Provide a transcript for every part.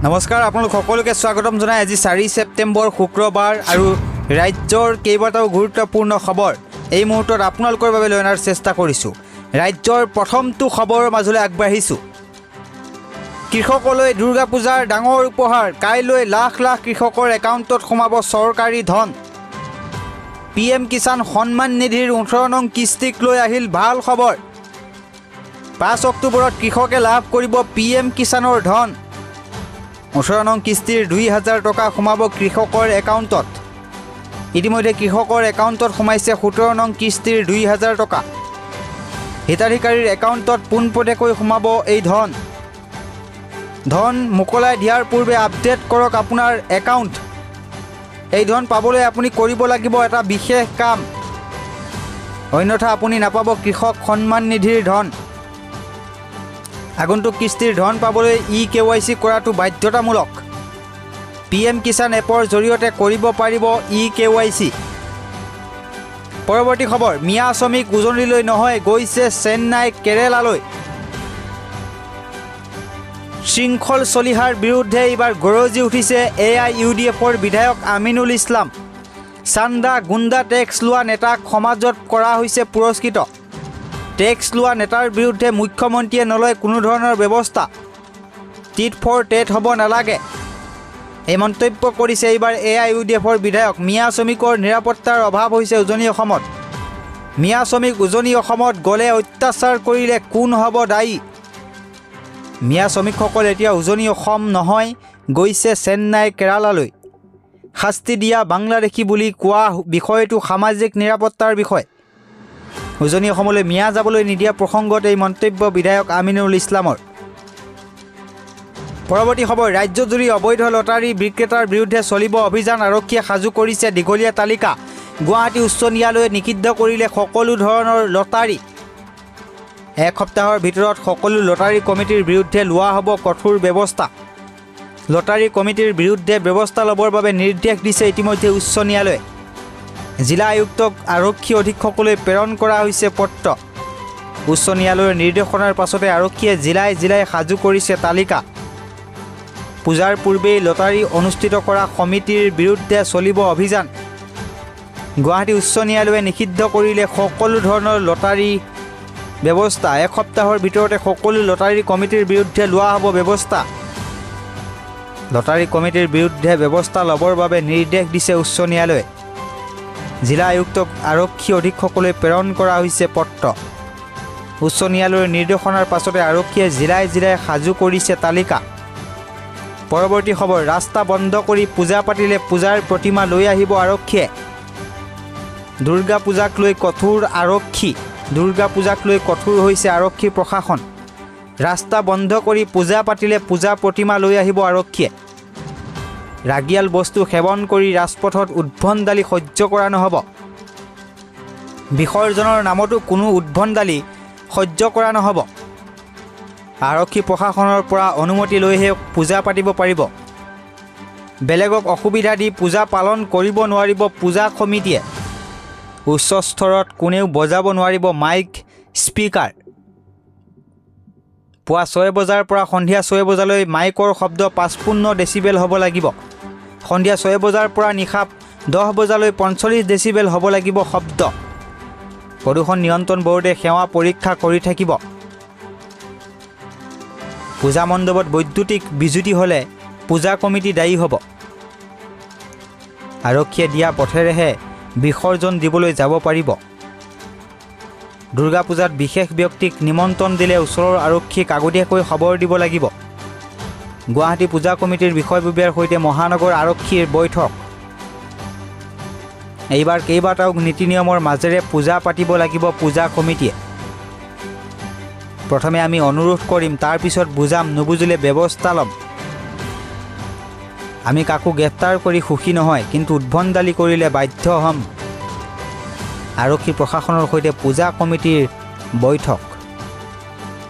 নমস্কাৰ আপোনালোক সকলোকে স্বাগতম জনাই আজি 4 ছেপ্টেম্বৰ শুক্ৰবাৰ আৰু ৰাজ্যৰ কেইবাটাও গুৰুত্বপূৰ্ণ খবৰ এই মুহূৰ্তত আপোনালোকৰ বাবে লৈ অনাৰ চেষ্টা কৰিছোঁ। ৰাজ্যৰ প্ৰথমটো খবৰৰ মাজলৈ আগবাঢ়িছোঁ। কৃষকলৈ দুৰ্গা পূজাৰ ডাঙৰ উপহাৰ, কাইলৈ লাখ লাখ কৃষকৰ একাউণ্টত সোমাব চৰকাৰী ধন। PM কিষাণ সন্মান নিধিৰ 18 নং কিস্তিক লৈ আহিল ভাল খবৰ। 5 অক্টোবৰত কৃষকে লাভ কৰিব PM কিষাণৰ ধন। 18 নং কিস্তিৰ 2000 টকা সোমাব কৃষকৰ একাউণ্টত। ইতিমধ্যে কৃষকৰ একাউণ্টত সোমাইছে 17 নং কিস্তিৰ 2000 টকা। হিতাধিকাৰীৰ একাউণ্টত পোনপটীয়াকৈ সোমাব এই ধন। ধন মোকলাই দিয়াৰ পূৰ্বে আপডেট কৰক আপোনাৰ একাউণ্ট। এই ধন পাবলৈ আপুনি কৰিব লাগিব এটা বিশেষ কাম, অন্যথা আপুনি নাপাব কৃষক সন্মান নিধিৰ ধন। আগন্তুক কিস্তিৰ ধন পাবলৈ KYC কৰাটো বাধ্যতামূলক। PM কিষাণ এপৰ জৰিয়তে কৰিব পাৰিব KYC। পৰৱৰ্তী খবৰ, মিয়া শ্ৰমিক উজনিলৈ নহয়, গৈছে চেন্নাই কেৰেলালৈ। শৃংখল চলিহাৰ বিৰুদ্ধে এইবাৰ গৰজি উঠিছে AIUDFৰ বিধায়ক আমিনুল ইছলাম। চান্দা গুণ্ডা টেক্স লোৱা নেতাক সমাজত কৰা হৈছে পুৰস্কৃত। টেক্স লোৱা নেতাৰ বিৰুদ্ধে মুখ্যমন্ত্ৰীয়ে নলয় কোনো ধৰণৰ ব্যৱস্থা। টিট ফৰ টেট হ'ব নালাগে, এই মন্তব্য কৰিছে এইবাৰ AIUDFৰ বিধায়ক। মিয়া শ্ৰমিকৰ নিৰাপত্তাৰ অভাৱ হৈছে উজনি অসমত। মিয়া শ্ৰমিক উজনি অসমত গ'লে অত্যাচাৰ কৰিলে কোন হ'ব দায়ী? মিয়া শ্ৰমিকসকল এতিয়া উজনি অসম নহয়, গৈছে চেন্নাই কেৰালালৈ। শাস্তি দিয়া বাংলাদেশী বুলি কোৱা বিষয়টো সামাজিক নিৰাপত্তাৰ বিষয়। উজনি অসমলৈ মিয়া যাবলৈ নিদিয়া প্ৰসংগত এই মন্তব্য বিধায়ক আমিনুল ইছলামৰ। পৰৱৰ্তী খবৰ, ৰাজ্যজুৰি অবৈধ লটাৰী বিক্ৰেতাৰ বিৰুদ্ধে চলিব অভিযান। আৰক্ষীয়ে সাজু কৰিছে দীঘলীয়া তালিকা। গুৱাহাটী উচ্চ ন্যায়ালয়ে নিষিদ্ধ কৰিলে সকলো ধৰণৰ লটাৰী। এসপ্তাহৰ ভিতৰত সকলো লটাৰী কমিটিৰ বিৰুদ্ধে লোৱা হ'ব কঠোৰ ব্যৱস্থা। লটাৰী কমিটিৰ বিৰুদ্ধে ব্যৱস্থা ল'বৰ বাবে নিৰ্দেশ দিছে ইতিমধ্যে উচ্চ ন্যায়ালয়ে। জিলা আয়ুক্তক আৰক্ষী অধীক্ষকলৈ প্ৰেৰণ কৰা হৈছে পত্ৰ। উচ্চ ন্যায়ালয়ৰ নিৰ্দেশনাৰ পাছতে আৰক্ষীয়ে জিলাই জিলাই সাজু কৰিছে তালিকা। পূজাৰ পূৰ্বেই লটাৰী অনুষ্ঠিত কৰা সমিতিৰ বিৰুদ্ধে চলিব অভিযান। গুৱাহাটী উচ্চ ন্যায়ালয়ে নিষিদ্ধ কৰিলে সকলো ধৰণৰ লটাৰী ব্যৱস্থা। এসপ্তাহৰ ভিতৰতে সকলো লটাৰী কমিটিৰ বিৰুদ্ধে লোৱা হ'ব ব্যৱস্থা। লটাৰী কমিটিৰ বিৰুদ্ধে ব্যৱস্থা ল'বৰ বাবে নিৰ্দেশ দিছে উচ্চ ন্যায়ালয়ে। জিলা আয়ুক্তক আৰক্ষী অধীক্ষকলৈ প্ৰেৰণ কৰা হৈছে পত্ৰ। উচ্চ ন্যায়ালয়ৰ নিৰ্দেশনাৰ পাছতে আৰক্ষীয়ে জিলাই জিলাই সাজু কৰিছে তালিকা। পৰৱৰ্তী খবৰ, ৰাস্তা বন্ধ কৰি পূজা পাতিলে পূজাৰ প্ৰতিমা লৈ আহিব আৰক্ষীয়ে। দুৰ্গা পূজাক লৈ কঠোৰ আৰক্ষী। দুৰ্গা পূজাক লৈ কঠোৰ হৈছে আৰক্ষী প্ৰশাসন। ৰাস্তা বন্ধ কৰি পূজা পাতিলে পূজা প্ৰতিমা লৈ আহিব আৰক্ষীয়ে। ৰাগিয়াল বস্তু সেৱন কৰি ৰাজপথত উদ্ভণ্ডালি সহ্য কৰা নহ'ব। বিসৰ্জনৰ নামতো কোনো উদ্ভণ্ডালি সহ্য কৰা নহ'ব। আৰক্ষী প্ৰশাসনৰ পৰা অনুমতি লৈহে পূজা পাতিব পাৰিব। বেলেগক অসুবিধা দি পূজা পালন কৰিব নোৱাৰিব পূজা সমিতিয়ে। উচ্চ স্তৰত কোনেও বজাব নোৱাৰিব মাইক স্পীকাৰ। পুৱা 6 বজাৰ পৰা সন্ধিয়া 6 বজালৈ মাইকৰ শব্দ 55 ডেচিবেল হ'ব লাগিব। সন্ধিয়া 6 বজাৰ পৰা নিশা 10 বজালৈ 45 ডেচিবেল হ'ব লাগিব শব্দ। প্ৰদূষণ নিয়ন্ত্ৰণ বৰ্ডে সেৱা পৰীক্ষা কৰি থাকিব। পূজা মণ্ডপত বৈদ্যুতিক বিজুতি হ'লে পূজা কমিটি দায়ী হ'ব। আৰক্ষীয়ে দিয়া পথেৰেহে বিসৰ্জন দিবলৈ যাব পাৰিব। দুৰ্গা পূজাত বিশেষ ব্যক্তিক নিমন্ত্ৰণ দিলে ওচৰৰ আৰক্ষীক আগতীয়াকৈ খবৰ দিব লাগিব। গুৱাহাটী পূজা কমিটিৰ বিষয়ববীয়াৰ সৈতে মহানগৰ আৰক্ষীৰ বৈঠক। এইবাৰ কেইবাটাও নীতি নিয়মৰ মাজেৰে পূজা পাতিব লাগিব পূজা কমিটিয়ে। প্ৰথমে আমি অনুৰোধ কৰিম, তাৰপিছত বুজাম, নুবুজিলে ব্যৱস্থা ল'ম। আমি কাকো গ্ৰেপ্তাৰ কৰি সুখী নহয়, কিন্তু উদ্ভণ্ডালি কৰিলে বাধ্য হ'ম। আৰক্ষী প্ৰশাসনৰ সৈতে পূজা কমিটিৰ বৈঠক।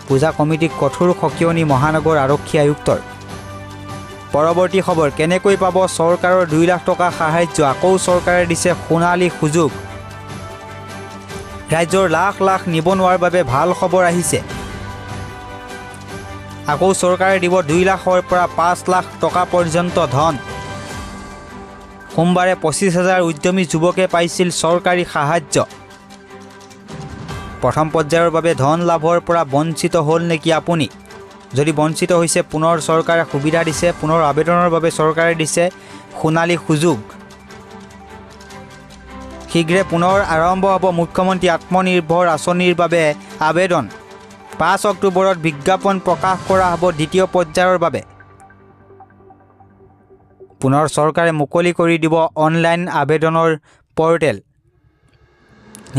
পূজা কমিটিক কঠোৰ সকিয়নি মহানগৰ আৰক্ষী আয়ুক্তৰ। পৰৱৰ্তী খবৰ, কেনেকৈ পাব চৰকাৰৰ 2 লাখ টকা সাহায্য? আকৌ চৰকাৰে দিছে সোণালী সুযোগ। ৰাজ্যৰ লাখ লাখ নিবনুৱাৰ বাবে ভাল খবৰ আহিছে। আকৌ চৰকাৰে দিব 2 লাখৰ পৰা 5 লাখ টকা পৰ্যন্ত ধন। সোমবাৰে 25,000 উদ্যমী যুৱকে পাইছিল চৰকাৰী সাহায্য। প্ৰথম পৰ্যায়ৰ বাবে ধন লাভৰ পৰা বঞ্চিত হ'ল নেকি আপুনি? যদি বঞ্চিত হৈছে, পুনৰ চৰকাৰে সুবিধা দিছে। পুনৰ আবেদনৰ বাবে চৰকাৰে দিছে সোণালী সুযোগ। শীঘ্ৰে পুনৰ আৰম্ভ হ'ব মুখ্যমন্ত্ৰী আত্মনিৰ্ভৰ আঁচনিৰ বাবে আবেদন। 5 অক্টোবৰত বিজ্ঞাপন প্ৰকাশ কৰা হ'ব দ্বিতীয় পৰ্যায়ৰ বাবে। পুনৰ চৰকাৰে মুকলি কৰি দিব অনলাইন আবেদনৰ পৰ্টেল।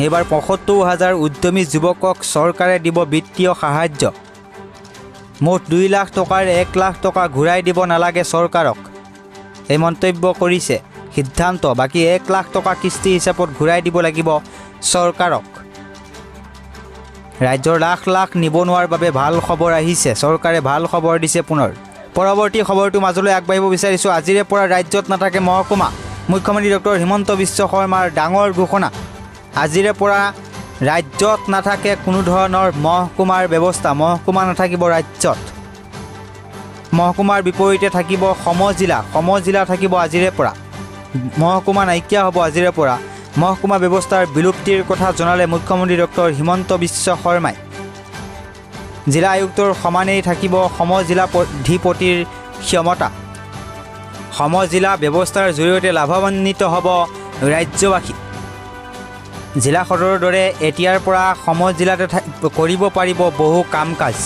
এইবাৰ 75,000 উদ্যমী যুৱকক চৰকাৰে দিব বিত্তীয় সাহায্য। মুঠ 2 লাখ টকাৰ 1 লাখ টকা ঘূৰাই দিব নালাগে চৰকাৰক। এই মন্তব্য কৰিছে। সিদ্ধান্ত, বাকী 1 লাখ টকা কিস্তি হিচাপত ঘূৰাই দিব লাগিব চৰকাৰক। ৰাজ্যৰ লাখ লাখ নিবনুৱাৰ বাবে ভাল খবৰ আহিছে। চৰকাৰে ভাল খবৰ দিছে পুনৰ। পৰৱৰ্তী খবৰটো মাজলৈ আগবাঢ়িব বিচাৰিছোঁ। আজিৰে পৰা ৰাজ্যত নাথাকে মহকুমা। মুখ্যমন্ত্ৰী ডক্টৰ হিমন্ত বিশ্ব শৰ্মাৰ ডাঙৰ ঘোষণা। আজিৰে পৰা ৰাজ্যত নাথাকে কোনো ধৰণৰ মহকুমাৰ ব্যৱস্থা। মহকুমা নাথাকিব ৰাজ্যত। মহকুমাৰ বিপৰীতে থাকিব সমজিলা। সমজিলা থাকিব আজিৰে পৰা। মহকুমা নাইকিয়া হ'ব আজিৰে পৰা। মহকুমা ব্যৱস্থাৰ বিলুপ্তিৰ কথা জনালে মুখ্যমন্ত্ৰী ডক্টৰ হিমন্ত বিশ্ব শৰ্মাই। জিলা আয়ুক্তৰ সমানেই থাকিব সমজিলাধিপতিৰ ক্ষমতা। সমজিলা ব্যৱস্থাৰ জৰিয়তে লাভান্বিত হ'ব ৰাজ্যবাসী। জিলা সদৰৰ দৰে এতিয়াৰ পৰা সমজিলাতে কৰিব পাৰিব বহু কাম কাজ।